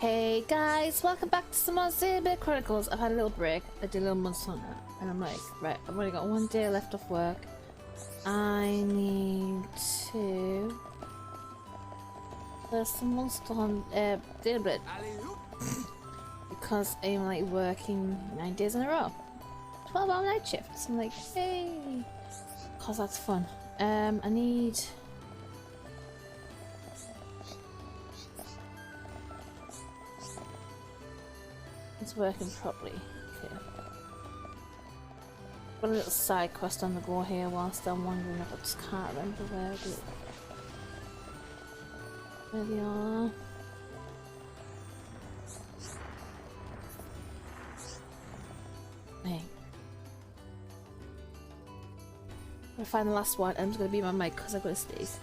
Hey guys, welcome back to some more Xenoblade Chronicles. I've had a little break. I did a little months on that, and I'm like, right, I've only got one day left of work. I need to. There's some monster on Xenoblade because I'm like working 9 days in a row, 12-hour night shifts. I'm like, hey, cause that's fun. I need. It's working properly. Okay. Got a little side quest on the go here whilst I'm wandering up. I just can't remember where it is. There they are. Hey. I'm gonna find the last one. I'm just gonna be my mic because I've got to sneeze.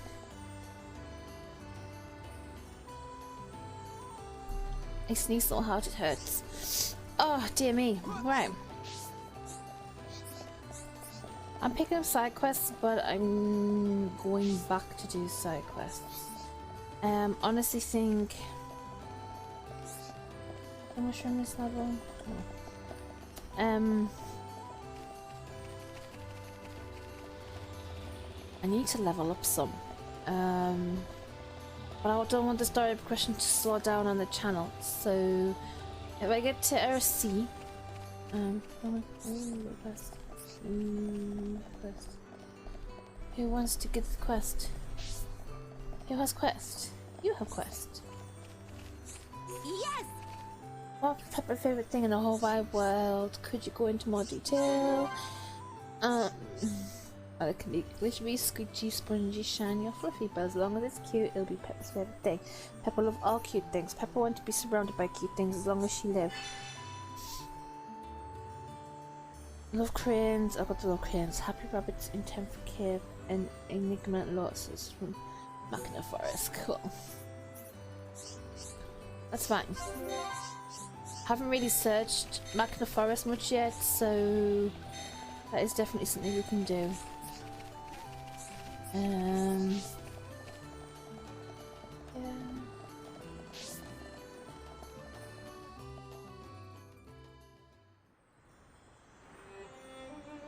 I sneeze so hard it hurts. Oh dear me. Right. I'm picking up side quests, but I'm going back to do side quests. Honestly think how much from this level? I need to level up some. But I don't want the story progression to slow down on the channel, so if I get to RC, quest. Who wants to get the quest? Who has quest? You have quest. Yes! What Pepper's favorite thing in the whole wide world? Could you go into more detail? It can be glittery, squidgy, spongy, shiny, or fluffy, but as long as it's cute, it'll be Pepper's favorite thing. Pepper loves all cute things. Pepper wants to be surrounded by cute things as long as she lives. Love cranes. I've got the love cranes. Happy rabbits in Temple Cave and Enigma lotuses from Machina Forest. Cool. That's fine. Haven't really searched Machina Forest much yet, so that is definitely something we can do. Yeah.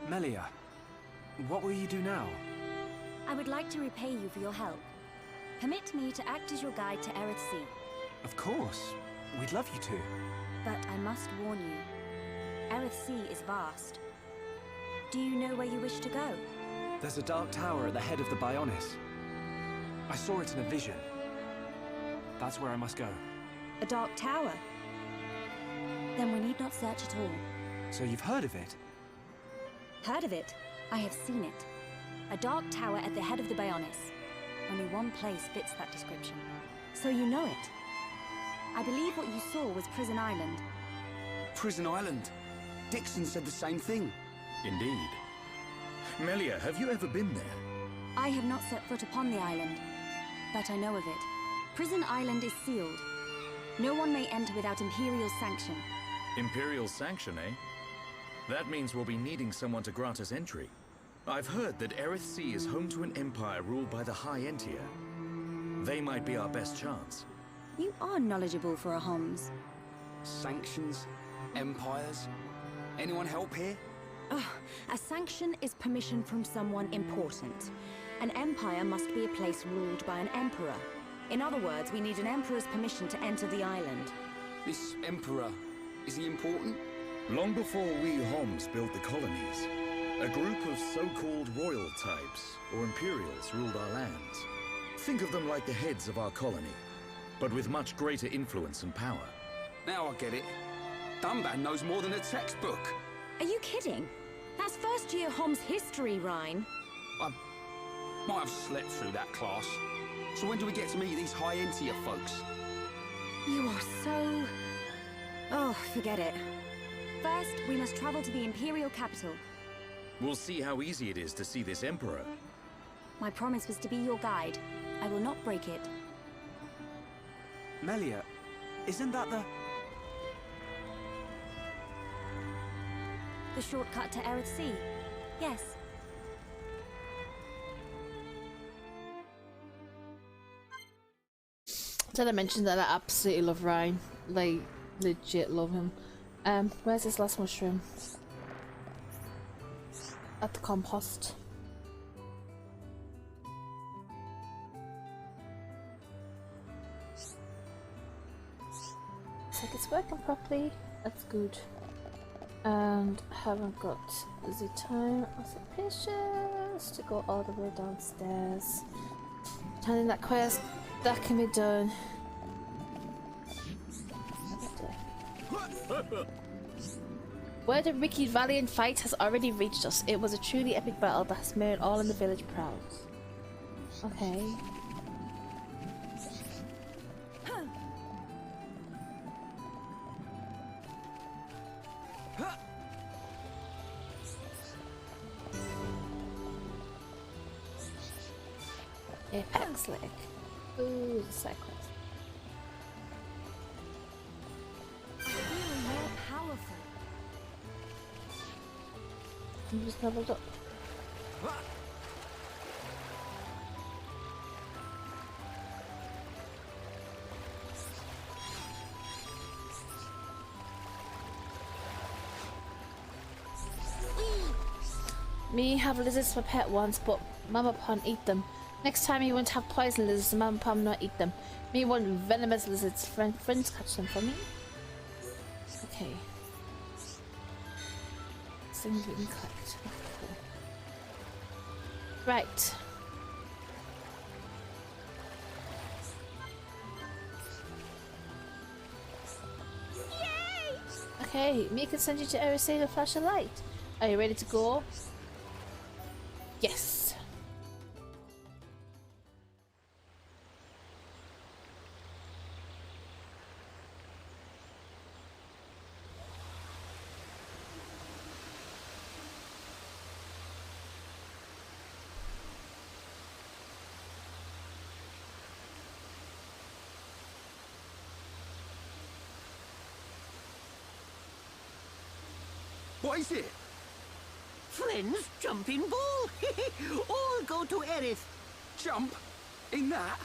Melia, what will you do now? I would like to repay you for your help. Permit me to act as your guide to Aerith Sea. Of course. We'd love you to. But I must warn you. Aerith Sea is vast. Do you know where you wish to go? There's a dark tower at the head of the Bionis. I saw it in a vision. That's where I must go. A dark tower? Then we need not search at all. So you've heard of it? Heard of it? I have seen it. A dark tower at the head of the Bionis. Only one place fits that description. So you know it? I believe what you saw was Prison Island. Prison Island? Dixon said the same thing. Indeed. Melia, have you ever been there? I have not set foot upon the island, but I know of it. Prison Island is sealed. No one may enter without Imperial sanction. Imperial sanction, eh? That means we'll be needing someone to grant us entry. I've heard that Aerith Sea is home to an empire ruled by the High Entia. They might be our best chance. You are knowledgeable for a Homs. Sanctions? Empires? Anyone help here? A sanction is permission from someone important. An empire must be a place ruled by an emperor. In other words, we need an emperor's permission to enter the island. This emperor, is he important? Long before we Homs built the colonies, a group of so-called royal types, or imperials, ruled our lands. Think of them like the heads of our colony, but with much greater influence and power. Now I get it. Dunban knows more than a textbook. Are you kidding? That's first year Homs history, Rhine. I might have slept through that class. So when do we get to meet these High Entia folks? You are so... Oh, forget it. First, we must travel to the Imperial capital. We'll see how easy it is to see this emperor. My promise was to be your guide. I will not break it. Melia, isn't that the... The shortcut to Aerith Sea? Yes. Did I mention that I absolutely love Ryan? Like, legit love him. Where's this last mushroom? At the compost. Looks like it's working properly. That's good. And haven't got the time or the patience to go all the way downstairs. Turning that quest, that can be done. Word of Ricky's valiant fight has already reached us. It was a truly epic battle that has made all in the village proud. Okay. Apex Lake. Ooh, the side quest. I feel more powerful. I'm just leveled up. Me have lizards for pet once, but Mama Pond eat them. Next time you won't have poison lizards, Mama Pond not eat them. Me want venomous lizards. Friends catch them for me. Okay. Things we can collect. Okay. Right. Yay! Okay, me can send you to Erisay to flash a light. Are you ready to go? Yes. What is it? Friends, jumping ball. All go to Erith. Jump? In that?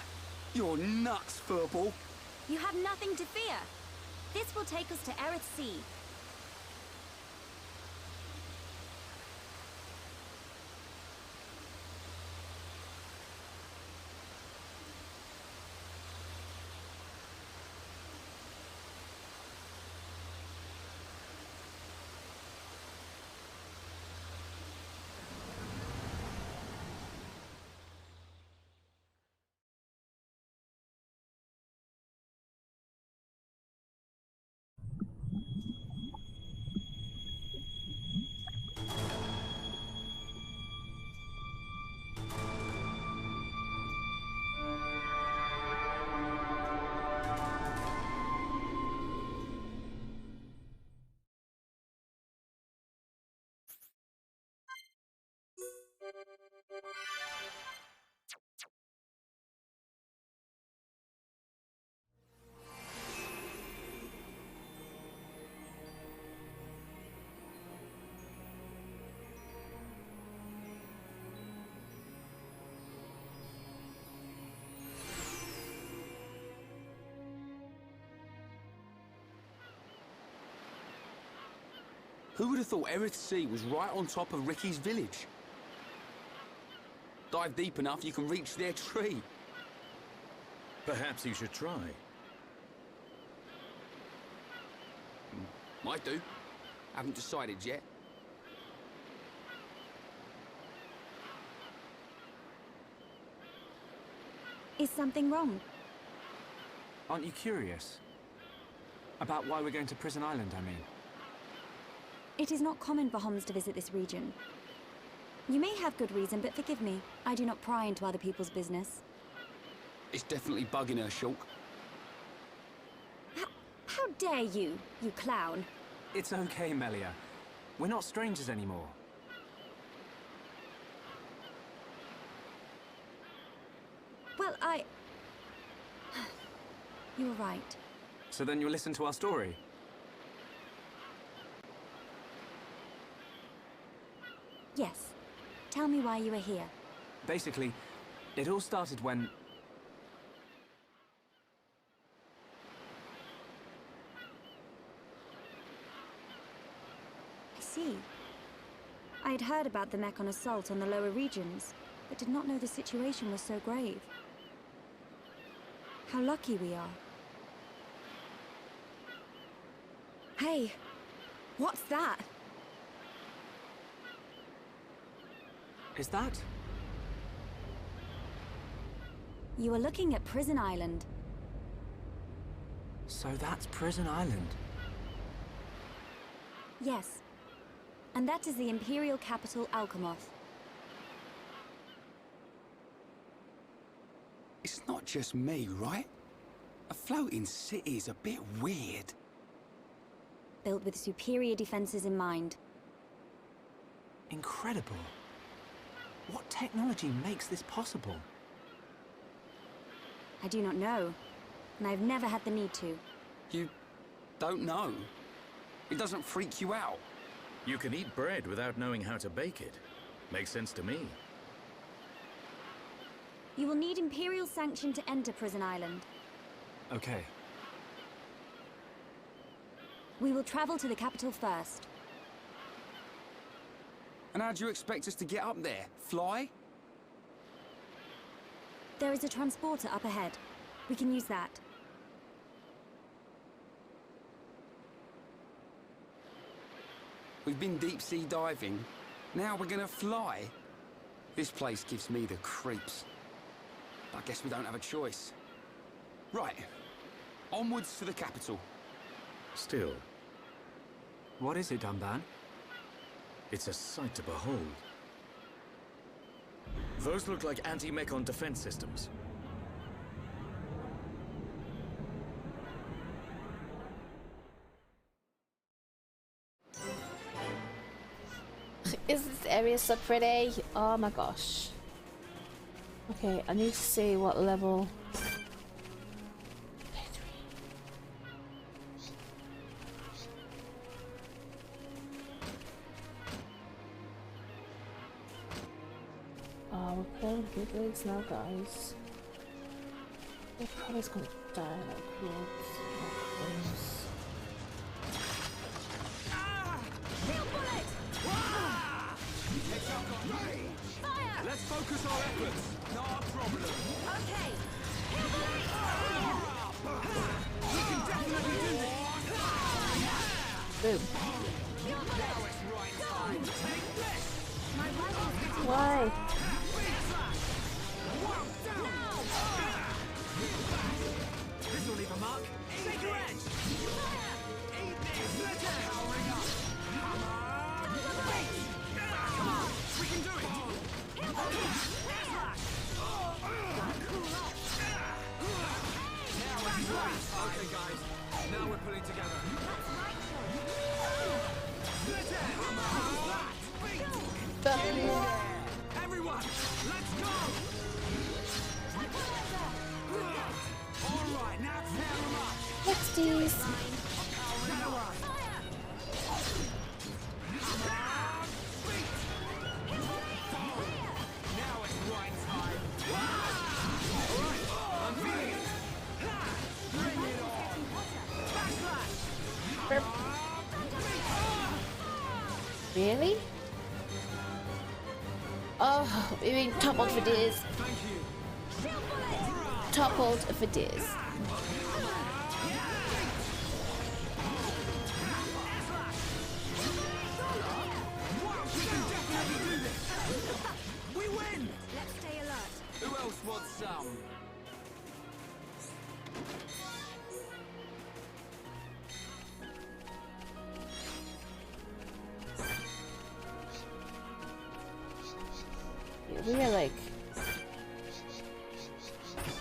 You're nuts, Furball. You have nothing to fear. This will take us to Erith Sea. Who would have thought Erith Sea was right on top of Ricky's village? Dive deep enough, you can reach their tree. Perhaps you should try. Might do. Haven't decided yet. Is something wrong? Aren't you curious? About why we're going to Prison Island, I mean. It is not common for Homs to visit this region. You may have good reason, but forgive me. I do not pry into other people's business. It's definitely bugging her, Shulk. How dare you, you clown? It's okay, Melia. We're not strangers anymore. Well, You're right. So then you'll listen to our story? Yes. Tell me why you are here. Basically, it all started when... see. I had heard about the Mechon assault on the lower regions, but did not know the situation was so grave. How lucky we are. Hey, what's that? Is that? You are looking at Prison Island. So that's Prison Island. Yes. And that is the Imperial capital, Alchemoth. It's not just me, right? A floating city's a bit weird. Built with superior defenses in mind. Incredible. What technology makes this possible? I do not know, and I've never had the need to. You don't know? It doesn't freak you out? You can eat bread without knowing how to bake it. Makes sense to me. You will need Imperial sanction to enter Prison Island. Okay. We will travel to the capital first. And how do you expect us to get up there? Fly? There is a transporter up ahead. We can use that. We've been deep sea diving. Now we're gonna fly? This place gives me the creeps. I guess we don't have a choice. Right. Onwards to the capital. Still, What is it, Dunban? it's a sight to behold. Those look like anti-Mechon defense systems. Is this area so pretty? Oh my gosh. Okay, I need to see what level. Oh, we're playing big leagues now, guys. We're probably gonna die like wolves. Let's focus our efforts. Not a problem. Okay. We can definitely do this. Boom. Now it's right time. Take this. Why? This will leave a mark. Take your edge. Eat this. Let it powering up. Come on. We can do it. Okay, guys. Now we're pulling together. Everyone, let's go! All right, now tear them up. Nexties. Now it's right time. All right, I'm feeling it. Bring it on. Backslash. Really? Oh, we've been toppled for days. Thank you. Toppled for days. We win! Let's stay alert. Who else wants some? Yeah, we are like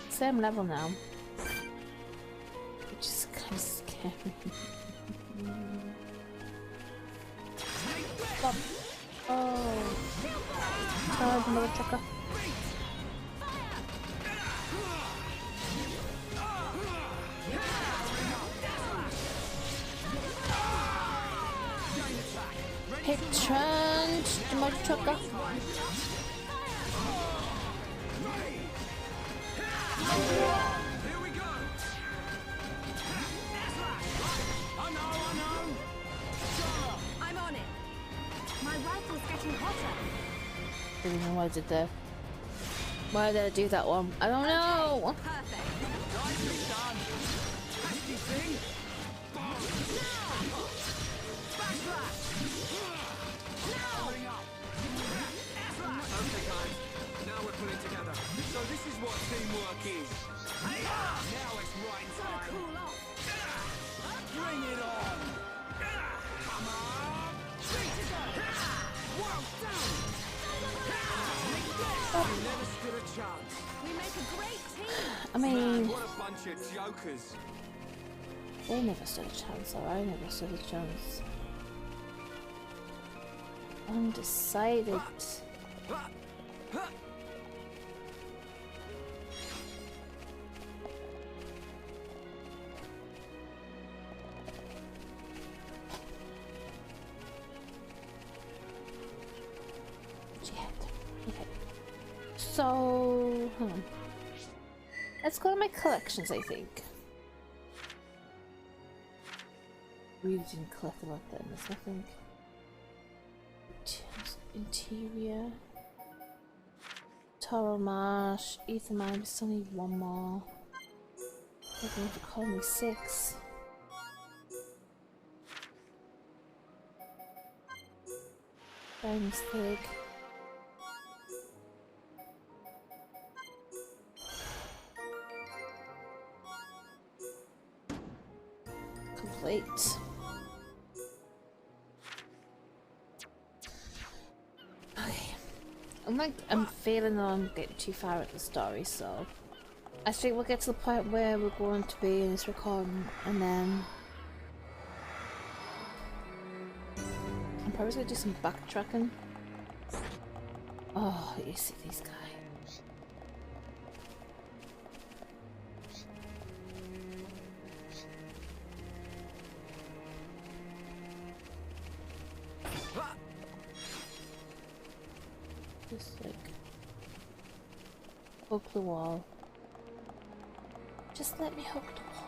same level now, which is kind of scary. Stop. Oh, charge, mother trucker. Hit trench, the mother trucker. Here we go! I know! I'm on it. don't even know what I did there. Why did I do that one? I don't know! Nicely done. Nasty thing. Backslash. Powering up. Okay, guys. Now we're pulling together. So this is what teamwork is. Now it's right time. Cool off. Bring it on. Come on. Three to go. Well done. You never stood a chance. We make a great team. I mean, Man, what a bunch of jokers. they never stood a chance, or I never stood a chance. Undecided. Okay. So, hold on. Let's go to my collections, I think. Really didn't collect a lot then, there's nothing. Interior. Toro Marsh, Ether Mine, still need one more. They're going to call me 6. By mistake. Complete. Okay. I'm feeling that I'm getting too far at the story, so I think we'll get to the point where we're going to be in this recording, and then I'm probably gonna do some backtracking. Oh, you see these guys. Just like hook the wall. Just let me hook the wall.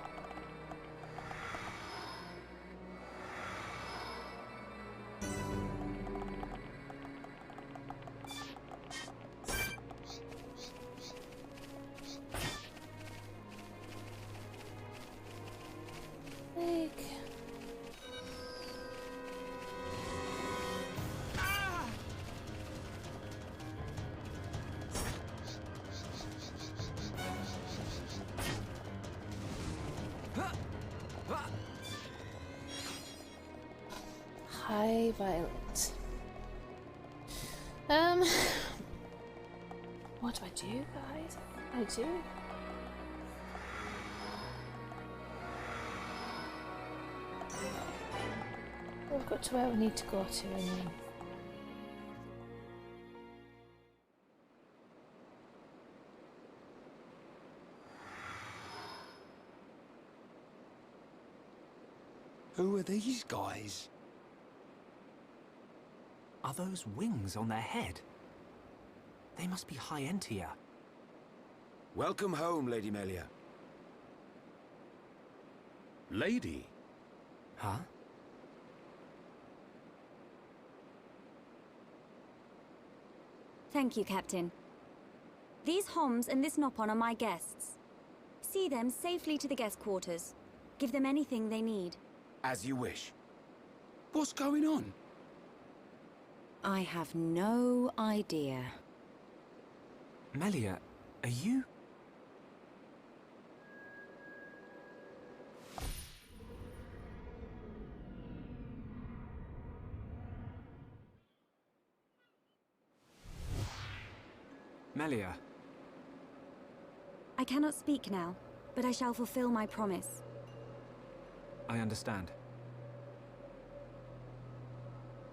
Like High Violet. What do I do, guys? I do. We've got to where we need to go to, and then Who are these guys? Are those wings on their head? They must be high Entia. Welcome home, Lady Melia. Lady? Huh? Thank you, Captain. These Homs and this Nopon are my guests. See them safely to the guest quarters. Give them anything they need. As you wish. What's going on? I have no idea. Melia, are you? Melia. I cannot speak now, but I shall fulfill my promise. I understand.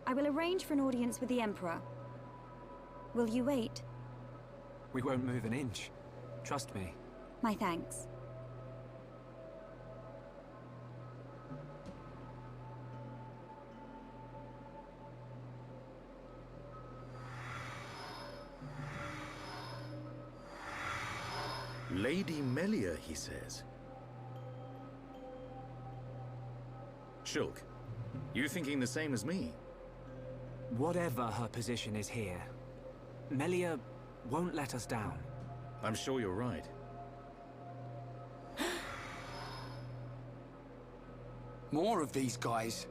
I will arrange for an audience with the Emperor. Will you wait? We won't move an inch. Trust me. My thanks. Lady Melia, he says. Shulk, you thinking the same as me? Whatever her position is here, Melia won't let us down. I'm sure you're right. More of these guys.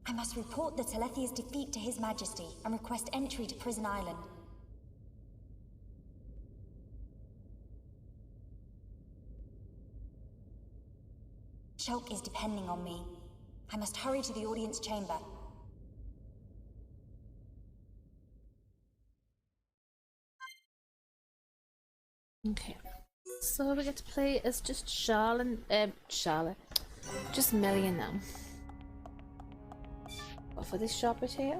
I must report the Telethia's defeat to His Majesty and request entry to Prison Island. Shulk is depending on me. I must hurry to the audience chamber. Okay. So we get to play as just Charlotte, just Melia now. What for this shop right here?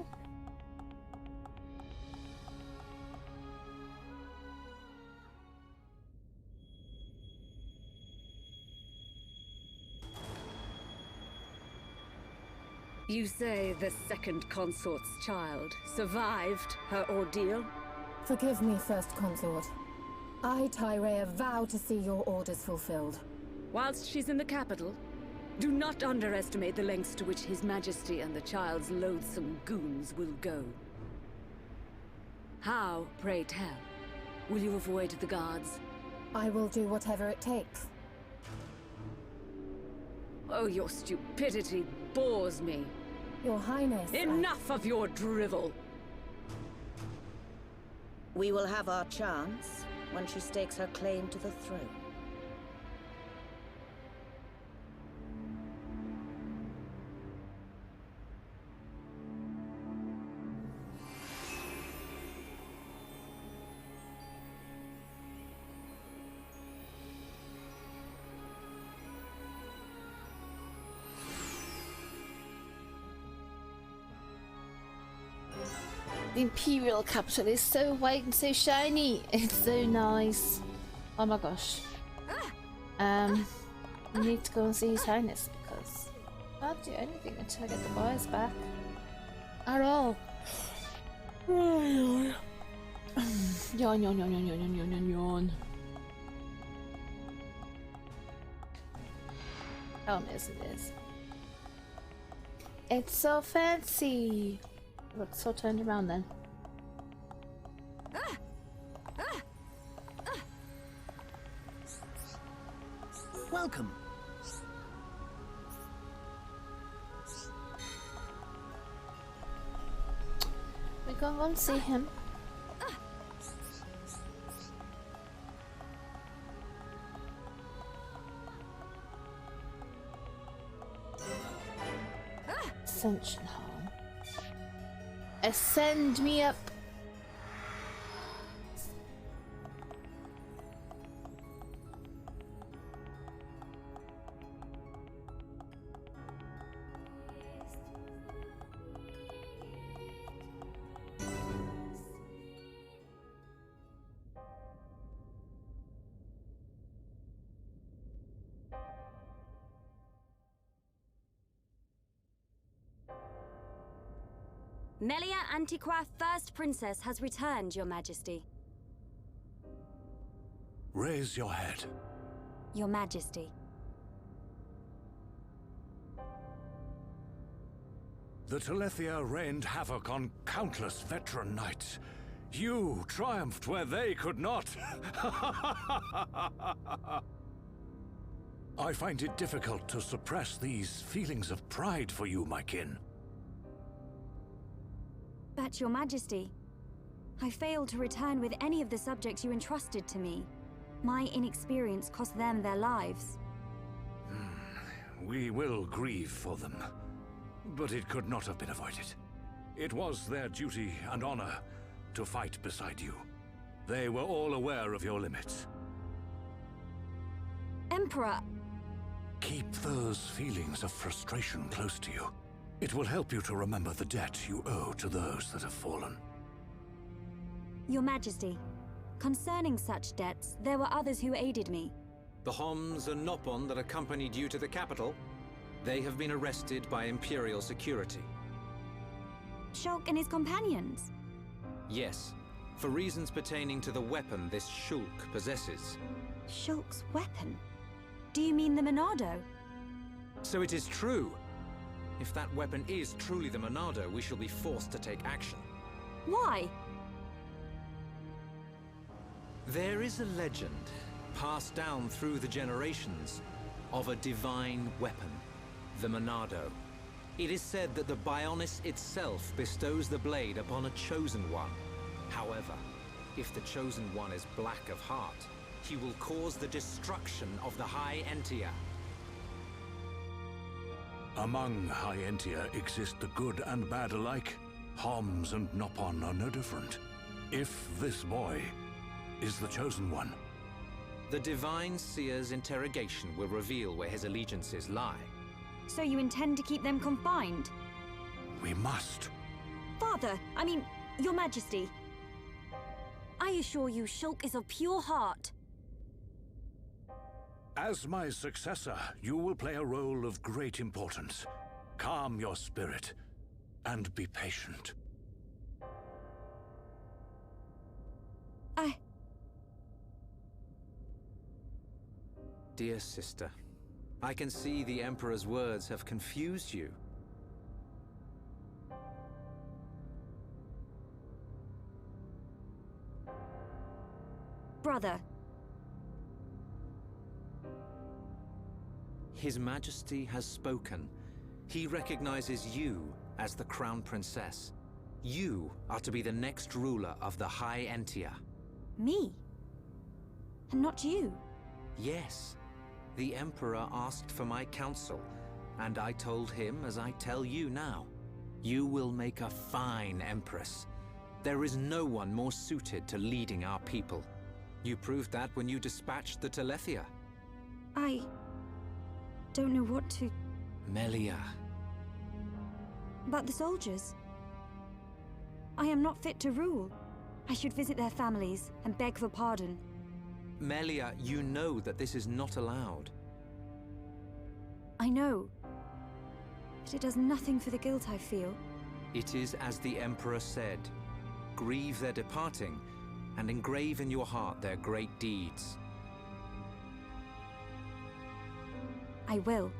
You say the second consort's child survived her ordeal? Forgive me, First Consort. I, Tyrea, vow to see your orders fulfilled. Whilst she's in the capital, do not underestimate the lengths to which His Majesty and the child's loathsome goons will go. How, pray tell, will you avoid the guards? I will do whatever it takes. Oh, your stupidity bores me. Your Highness, Enough of your drivel! We will have our chance when she stakes her claim to the throne. The Imperial capital is so white and so shiny. It's so nice. Oh my gosh. We need to go and see His Highness because I can't do anything until I get the boys back. At all. Yawn, yawn, yawn, yawn, yawn, yawn, yawn, yawn. How amazing it is. It's so fancy. Look, so turned around then. Welcome. We're going to go and see him. Ascension home. Ascend me up. Melia Antiqua, First Princess, has returned, Your Majesty. Raise your head. Your Majesty. The Telethia rained havoc on countless veteran knights. You triumphed where they could not. I find it difficult to suppress these feelings of pride for you, my kin. But, Your Majesty, I failed to return with any of the subjects you entrusted to me. My inexperience cost them their lives. We will grieve for them, but it could not have been avoided. It was their duty and honor to fight beside you. They were all aware of your limits. Emperor! Keep those feelings of frustration close to you. It will help you to remember the debt you owe to those that have fallen. Your Majesty, concerning such debts, there were others who aided me. The Homs and Nopon that accompanied you to the capital? They have been arrested by Imperial security. Shulk and his companions? Yes, for reasons pertaining to the weapon this Shulk possesses. Shulk's weapon? Do you mean the Monado? So it is true. If that weapon is truly the Monado, we shall be forced to take action. Why? There is a legend, passed down through the generations, of a divine weapon, the Monado. It is said that the Bionis itself bestows the blade upon a chosen one. However, if the chosen one is black of heart, he will cause the destruction of the High Entia. Among High Entia exist the good and bad alike. Homs and Nopon are no different. If this boy is the chosen one. The Divine Seer's interrogation will reveal where his allegiances lie. So you intend to keep them confined? We must. Father, I mean, Your Majesty. I assure you, Shulk is of pure heart. As my successor, you will play a role of great importance. Calm your spirit, and be patient. Dear sister, I can see the Emperor's words have confused you. Brother. His Majesty has spoken. He recognizes you as the Crown Princess. You are to be the next ruler of the High Entia. Me? And not you? Yes. The Emperor asked for my counsel, and I told him as I tell you now. You will make a fine Empress. There is no one more suited to leading our people. You proved that when you dispatched the Telethia. I don't know what to... Melia. But the soldiers? I am not fit to rule. I should visit their families and beg for pardon. Melia, you know that this is not allowed. I know. But it does nothing for the guilt I feel. It is as the Emperor said. Grieve their departing, and engrave in your heart their great deeds. I will.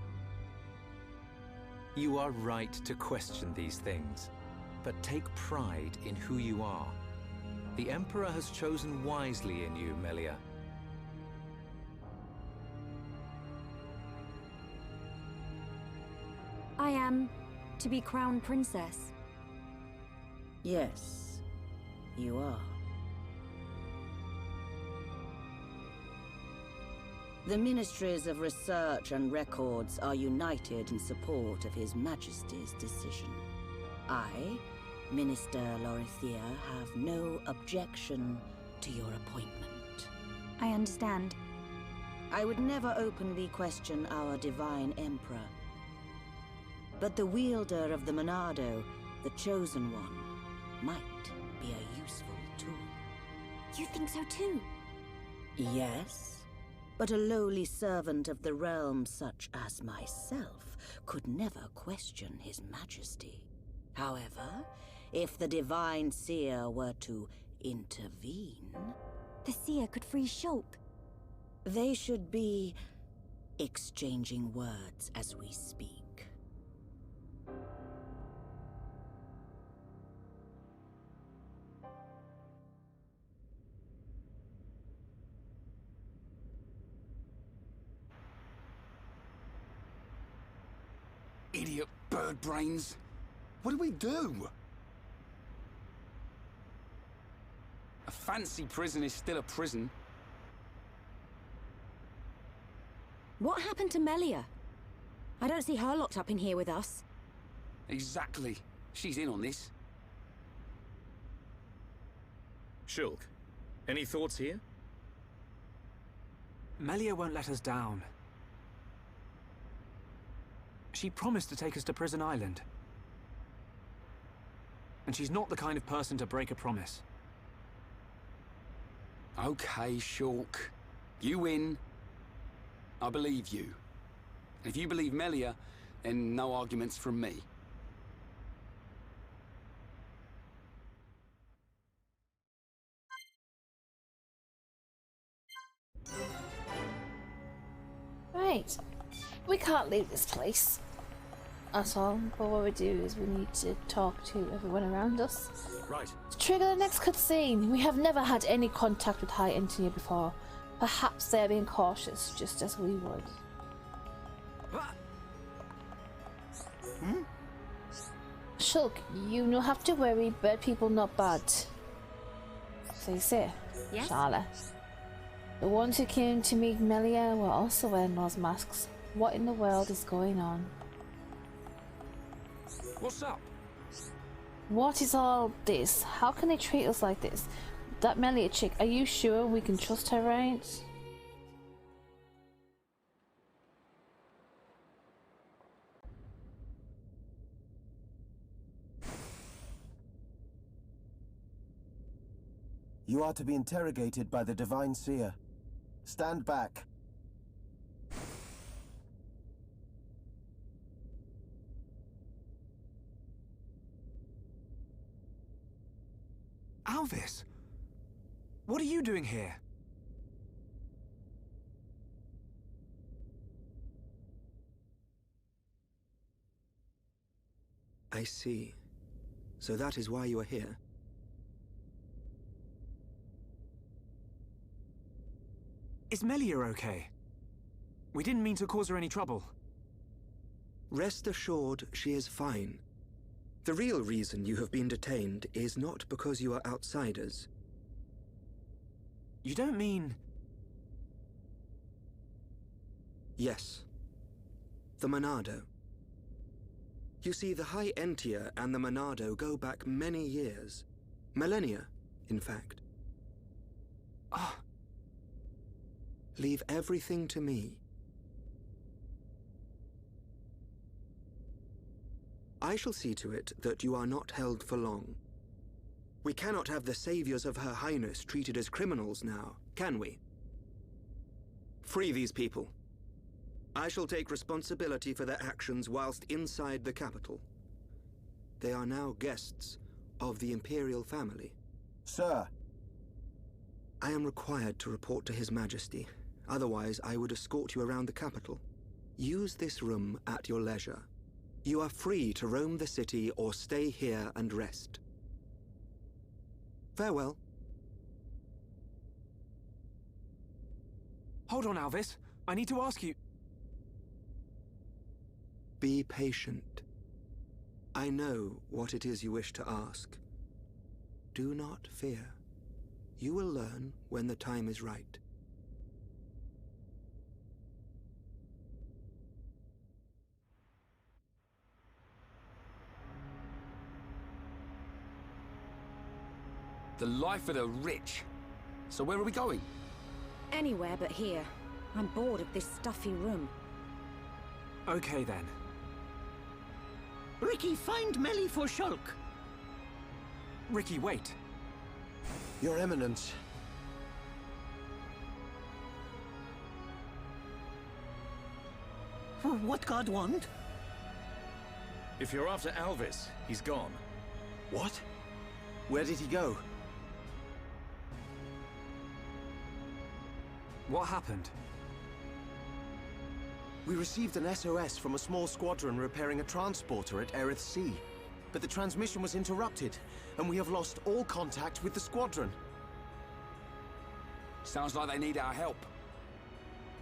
You are right to question these things, but take pride in who you are. The Emperor has chosen wisely in you, Melia. I am to be Crown Princess. Yes, you are. The Ministries of Research and Records are united in support of His Majesty's decision. I, Minister Lorithia, have no objection to your appointment. I understand. I would never openly question our Divine Emperor. But the wielder of the Monado, the Chosen One, might be a useful tool. You think so too? Yes, but a lowly servant of the realm such as myself could never question His Majesty. However, if the Divine Seer were to intervene... The Seer could free Shulk. They should be exchanging words as we speak. Idiot bird brains. What do we do? A fancy prison is still a prison. What happened to Melia? I don't see her locked up in here with us. Exactly. She's in on this. Shulk, any thoughts here? Melia won't let us down. She promised to take us to Prison Island. And she's not the kind of person to break a promise. Okay, Shulk. You win. I believe you. And if you believe Melia, And no arguments from me. Right. We can't leave this place at all, but what we do is we need to talk to everyone around us. Right. To trigger the next cutscene, we have never had any contact with High Engineer before. Perhaps they're being cautious, just as we would. Shulk, you no have to worry, bird people not bad. So you say, Yes? Charlotte. The ones who came to meet Melia were also wearing those masks. What in the world is going on? What's up? What is all this? How can they treat us like this? That Melia chick, are you sure we can trust her, right? You are to be interrogated by the Divine Seer. Stand back. Alvis! What are you doing here? I see. So that is why you are here. Is Melia okay? We didn't mean to cause her any trouble. Rest assured, she is fine. The real reason you have been detained is not because you are outsiders. You don't mean... Yes. The Monado. You see, the High Entia and the Monado go back many years. Millennia, in fact. Ah. Leave everything to me. I shall see to it that you are not held for long. We cannot have the saviors of Her Highness treated as criminals now, can we? Free these people. I shall take responsibility for their actions whilst inside the capital. They are now guests of the Imperial family. Sir. I am required to report to His Majesty. Otherwise, I would escort you around the capital. Use this room at your leisure. You are free to roam the city or stay here and rest. Farewell. Hold on, Alvis. I need to ask you... Be patient. I know what it is you wish to ask. Do not fear. You will learn when the time is right. The life of the rich. So where are we going? Anywhere but here. I'm bored of this stuffy room. Okay then. Ricky, find Melly for Shulk. Ricky, wait. Your Eminence. What God want? If you're after Alvis, he's gone. What? Where did he go? What happened? We received an SOS from a small squadron repairing a transporter at Erith Sea. But the transmission was interrupted, and we have lost all contact with the squadron. Sounds like they need our help.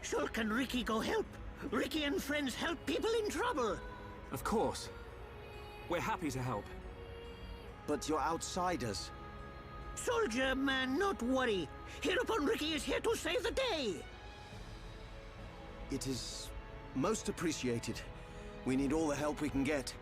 Shulk and Ricky go help. Ricky and friends help people in trouble. Of course. We're happy to help. But you're outsiders. Soldier man, not worry. Hereupon Ricky is here to save the day. It is most appreciated. We need all the help we can get.